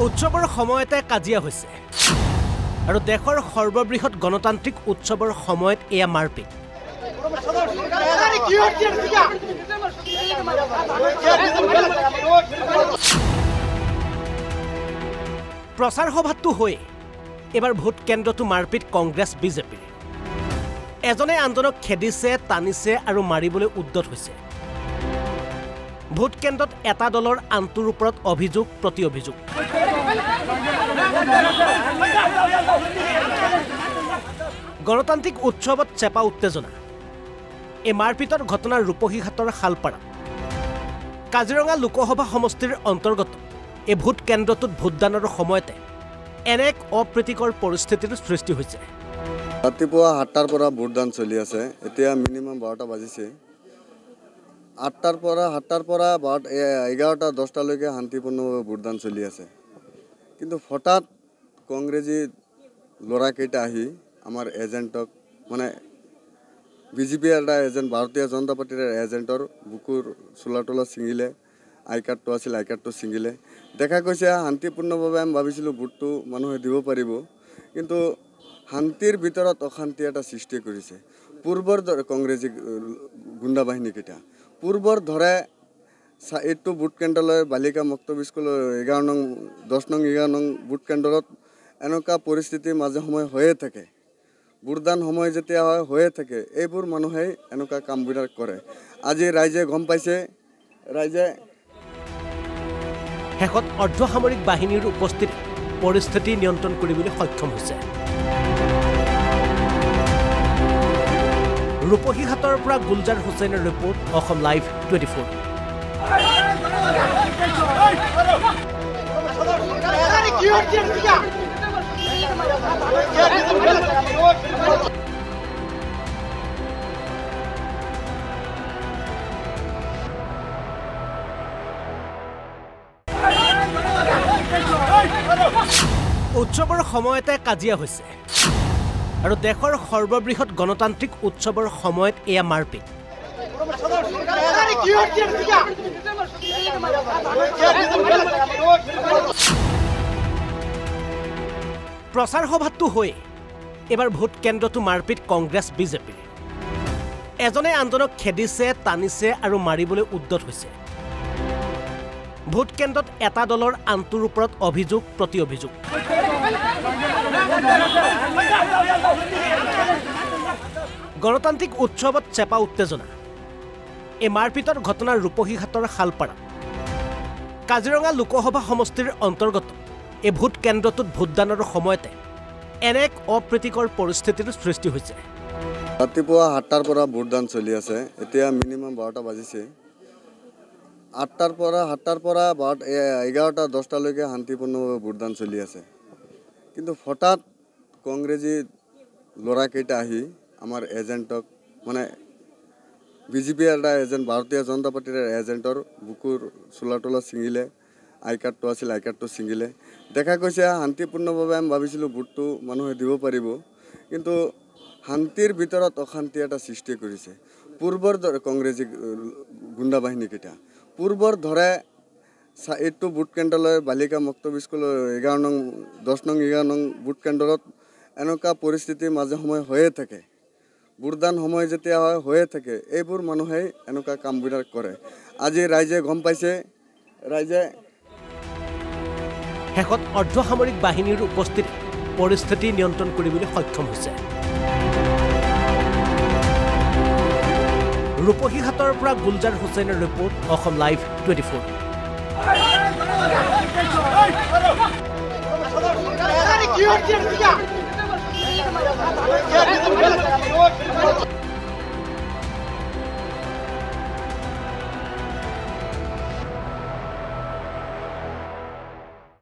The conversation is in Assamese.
উৎসৱৰ সময়তে কাজিয়া হৈছে আৰু দেশৰ সৰ্ববৃহৎ গণতান্ত্ৰিক উৎসৱৰ সময়ত এয়া মাৰপিট প্ৰচাৰ সভাটো হৈ এবাৰ ভোট কেন্দ্ৰটো মাৰপিট কংগ্ৰেছ বিজেপি এজনে আন্দোলনক খেদিছে টানিছে আৰু মাৰিবলৈ উদ্যত হৈছে ভোট কেন্দ্ৰত এটা দলৰ আন্তুৰ ওপৰত অভিযোগ প্ৰতি অভিযোগ গণতান্ত্ৰিক উৎসৱত চেপা উত্তেজনা এই মাৰপিটৰ ঘটনাৰ ৰূপহীঘাটৰ শালপাৰা কাজিৰঙা লোকসভা সমষ্টিৰ অন্তৰ্গত এই ভোট কেন্দ্ৰটোত ভোটদানৰ সময়তে এনে এক অপ্ৰীতিকৰ পৰিস্থিতিৰ সৃষ্টি হৈছে ৰাতিপুৱা 7টাৰ পৰা ভোটদান চলি আছে এতিয়া মিনিমাম 12টা বাজিছে 8টাৰ পৰা 11টা 10টা লৈকে শান্তিপূৰ্ণভাৱে ভোটদান চলি আছে কিন্তু হঠাৎ কংগ্ৰেছী লৰাকেইটা আহি আমাৰ এজেণ্টক মানে বিজেপি এটা এজেণ্ট ভাৰতীয় জনতা পাৰ্টিৰ এজেণ্টৰ বুকুৰ চোলাটোলা ছিঙিলে আই কাৰ্ডটো আছিল আই কাৰ্ডটো ছিঙিলে দেখা গৈছে শান্তিপূৰ্ণভাৱে আমি ভাবিছিলোঁ ভোটটো মানুহে দিব পাৰিব কিন্তু শান্তিৰ ভিতৰত অশান্তি এটা সৃষ্টি কৰিছে পূৰ্বৰ কংগ্ৰেছী গুণ্ডা বাহিনীকেইটা পূৰ্বৰ ধৰে এইটো ভোট কেন্দ্ৰলৈ বালিকা মুক্ত স্কুলৰ 11 নং 10 নং 11 নং ভোট কেন্দ্ৰত এনেকুৱা পৰিস্থিতি মাজে সময়ে হৈয়ে থাকে ভোটদান সময় যেতিয়া হৈয়ে থাকে এইবোৰ মানুহে এনেকুৱা কামবিলাক কৰে আজি ৰাইজে গম পাইছে ৰাইজে শেষত অৰ্ধসামৰিক বাহিনীৰ উপস্থিত পৰিস্থিতি নিয়ন্ত্ৰণ কৰিবলৈ সক্ষম হৈছে ৰূপহীঘাটৰ পৰা গুলজাৰ হুছেইনৰ ৰিপৰ্ট অসম লাইভ 24 উৎসৱৰ সময়তে কাজিয়া হৈছে আৰু দেশৰ সৰ্ববৃহৎ গণতান্ত্ৰিক উৎসৱৰ সময়ত এয়া মাৰপিট প্ৰচাৰ সভাটো হৈ এবাৰ ভোট কেন্দ্ৰটো মাৰপিট কংগ্ৰেছ বিজেপি এজনে আন্দোলনক খেদিছে টানিছে আৰু মাৰিবলৈ উদ্যত হৈছে ভোট কেন্দ্ৰত এটা দলৰ আন্তুৰ ওপৰত অভিযোগ প্ৰতি অভিযোগ গণতান্ত্ৰিক উৎসৱত চেপা উত্তেজনা এই মাৰপিটৰ ঘটনাৰ ৰূপহীঘাটৰ শালপাৰা কাজিৰঙা লোকসভা সমষ্টিৰ অন্তৰ্গত এই ভোট কেন্দ্ৰটোত ভোটদানৰ সময়তে এনে এক অপ্ৰীতিকৰ পৰিস্থিতিৰ সৃষ্টি হৈছে ৰাতিপুৱা 7টাৰ পৰা ভোটদান চলি আছে এতিয়া মিনিমাম 12টা বাজিছে 8টাৰ পৰা 11টা 10টা লৈকে শান্তিপূৰ্ণভাৱে ভোটদান চলি আছে কিন্তু হঠাৎ কংগ্ৰেছী লৰাকেইটা আহি আমাৰ এজেণ্টক মানে বিজেপি এটা এজেণ্ট ভাৰতীয় জনতা পাৰ্টিৰ এজেণ্টৰ বুকুৰ চোলাটোলা ছিঙিলে আই কাৰ্ডটো আছিল আই কাৰ্ডটো ছিঙিলে দেখা গৈছে শান্তিপূৰ্ণভাৱে আমি ভাবিছিলোঁ ভোটটো মানুহে দিব পাৰিব কিন্তু শান্তিৰ ভিতৰত অশান্তি এটা সৃষ্টি কৰিছে পূৰ্বৰ কংগ্ৰেছী গুণ্ডা বাহিনীকেইটা পূৰ্বৰ ধৰে এইটো ভোট কেন্দ্ৰলৈ বালিকা মুক্ত স্কুলৰ 11 নং 10 নং 11 নং ভোট কেন্দ্ৰত এনেকুৱা পৰিস্থিতি মাজে সময়ে হৈয়ে থাকে ভোটদান সময় যেতিয়া হৈয়ে থাকে এইবোৰ মানুহে এনেকুৱা কামবিলাক কৰে আজি ৰাইজে গম পাইছে ৰাইজে শেষত অৰ্ধসামৰিক বাহিনীৰ উপস্থিত পৰিস্থিতি নিয়ন্ত্ৰণ কৰিবলৈ সক্ষম হৈছে ৰূপহীঘাটৰ পৰা গুলজাৰ হুছেইনৰ ৰিপৰ্ট অসম লাইভ 24